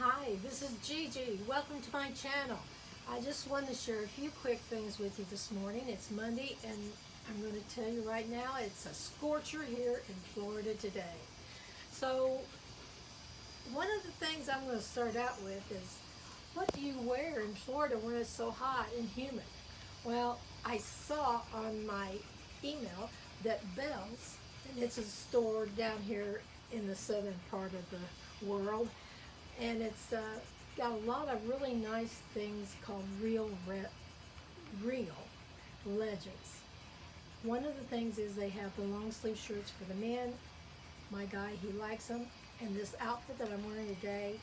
Hi, this is Gigi. Welcome to my channel. I just wanted to share a few quick things with you this morning. It's Monday and I'm going to tell you right now it's a scorcher here in Florida today. So one of the things I'm going to start out with is, what do you wear in Florida when it's so hot and humid? Well, I saw on my email that Bell's, and it's a store down here in the southern part of the world, and it's got a lot of really nice things called real legends. One of the things is they have the long sleeve shirts for the men. My guy, he likes them, and this outfit that I'm wearing today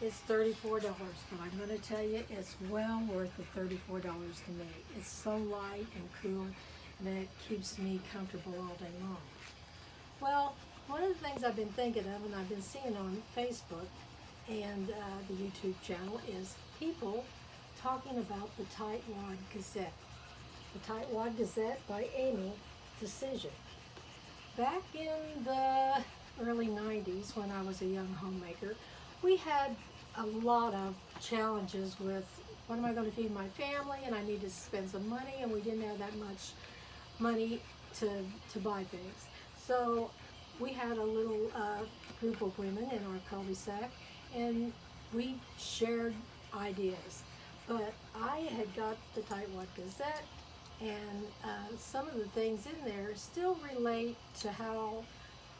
is $34, but I'm going to tell you it's well worth the $34 to me. It's so light and cool, and it keeps me comfortable all day long. Well, one of the things I've been thinking of, and I've been seeing on Facebook and the YouTube channel, is people talking about the Tightwad Gazette. The Tightwad Gazette by Amy Decision. Back in the early 90s, when I was a young homemaker, we had a lot of challenges with, what am I going to feed my family, and I needed to spend some money, and we didn't have that much money to buy things. So we had a little group of women in our cul-de-sac, and we shared ideas. But I had got the Tightwad Gazette, and some of the things in there still relate to how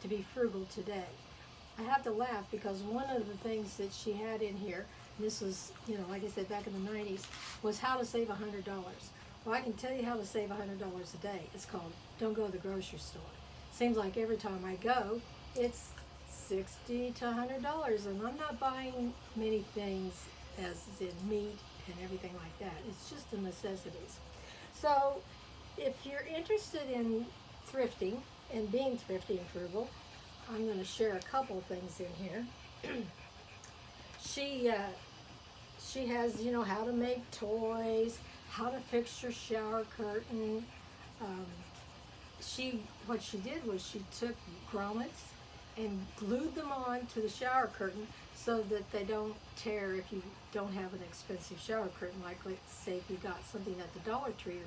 to be frugal today. I have to laugh because one of the things that she had in here, and this was, like I said, back in the 90s, was how to save $100. Well, I can tell you how to save $100 a day. It's called Don't Go to the Grocery Store. Seems like every time I go, it's $60 to $100, and I'm not buying many things as in meat and everything like that. It's just the necessities. So if you're interested in thrifting and being thrifty and frugal, I'm going to share a couple of things in here. She has, how to make toys, how to fix your shower curtain. What she did was she took grommets and glued them on to the shower curtain so that they don't tear if you don't have an expensive shower curtain. Like, let's say if you got something at the Dollar Tree,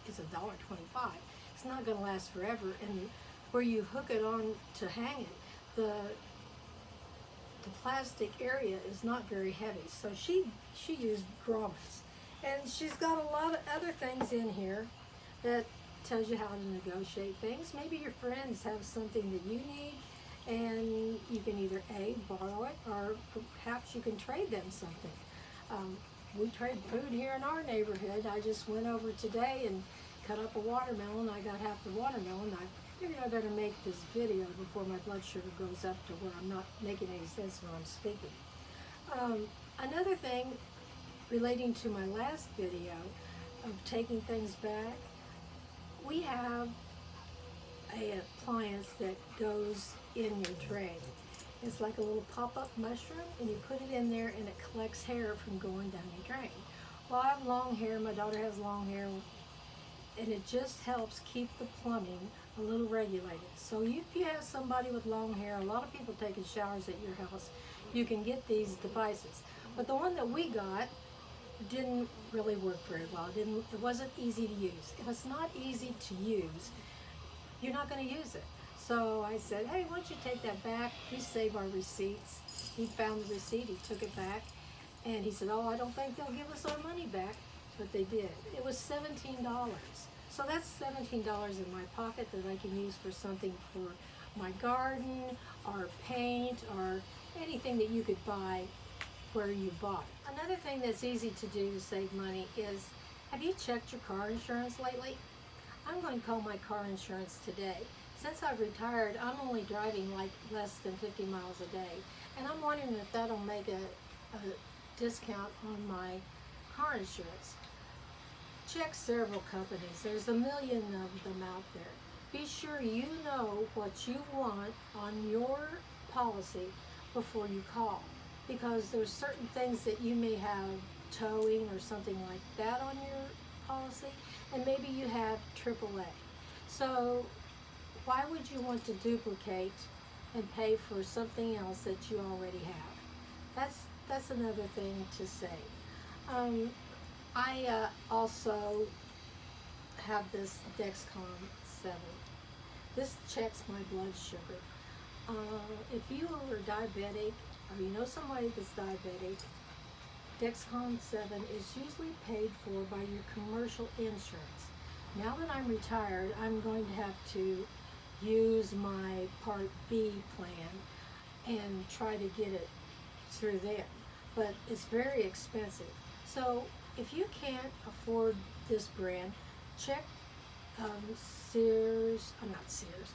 it's $1.25. It's not going to last forever, and where you hook it on to hang it, the plastic area is not very heavy. So she used grommets, and she's got a lot of other things in here that tells you how to negotiate things. Maybe your friends have something that you need, and you can either A, borrow it, or perhaps you can trade them something. We trade food here in our neighborhood. I just went over today and cut up a watermelon. I got half the watermelon. I figured I better make this video before my blood sugar goes up to where I'm not making any sense when I'm speaking. Another thing relating to my last video of taking things back, we have an appliance that goes in your drain. It's like a little pop-up mushroom, and you put it in there and it collects hair from going down your drain. Well, I have long hair, my daughter has long hair, and it just helps keep the plumbing a little regulated. So if you have somebody with long hair, a lot of people taking showers at your house, you can get these devices. But the one that we got didn't really work very well. It wasn't easy to use. If it's not easy to use, you're not going to use it. So I said, hey, why don't you take that back? We save our receipts. He found the receipt, he took it back, and he said, oh, I don't think they'll give us our money back. But they did. It was $17. So that's $17 in my pocket that I can use for something for my garden, or paint, or anything that you could buy where you bought. Another thing that's easy to do to save money is, have you checked your car insurance lately? I'm going to call my car insurance today. Since I've retired, I'm only driving like less than 50 miles a day, and I'm wondering if that'll make a discount on my car insurance. Check several companies. There's a million of them out there. Be sure you know what you want on your policy before you call, because there's certain things that you may have towing or something like that on your policy, and maybe you have AAA. So why would you want to duplicate and pay for something else that you already have? That's another thing to say. I also have this Dexcom 7. This checks my blood sugar. If you are diabetic or you know somebody that's diabetic, Dexcom 7 is usually paid for by your commercial insurance. Now that I'm retired, I'm going to have to use my Part B plan and try to get it through there. But it's very expensive. So if you can't afford this brand, check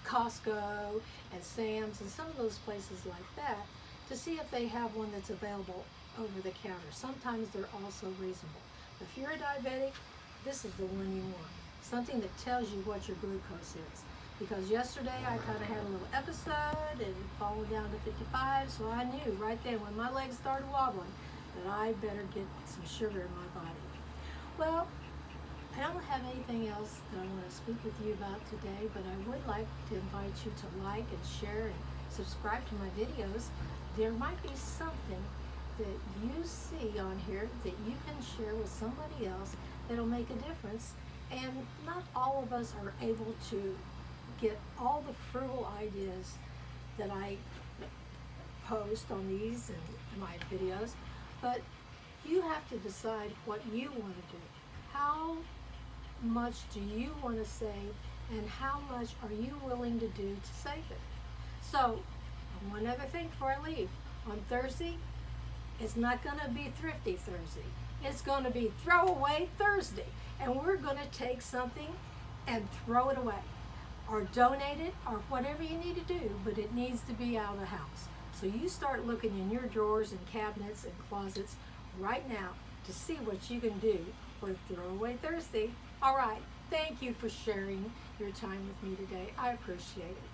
Costco and Sam's and some of those places like that to see if they have one that's available over the counter. Sometimes they're also reasonable. If you're a diabetic, this is the one you want. Something that tells you what your glucose is. Because yesterday I kind of had a little episode and fallen down to 55, so I knew right then when my legs started wobbling that I better get some sugar in my body. Well, I don't have anything else that I want to speak with you about today, but I would like to invite you to like and share and subscribe to my videos. There might be something that you see on here that you can share with somebody else that'll make a difference. And not all of us are able to get all the frugal ideas that I post on these and my videos, but you have to decide what you want to do. How much do you want to save, and how much are you willing to do to save it? So, one other thing before I leave. On Thursday, it's not going to be Thrifty Thursday. It's going to be Throwaway Thursday. And we're going to take something and throw it away, or donate it, or whatever you need to do, but it needs to be out of the house. So you start looking in your drawers and cabinets and closets right now to see what you can do for Throwaway Thursday. All right, thank you for sharing your time with me today. I appreciate it.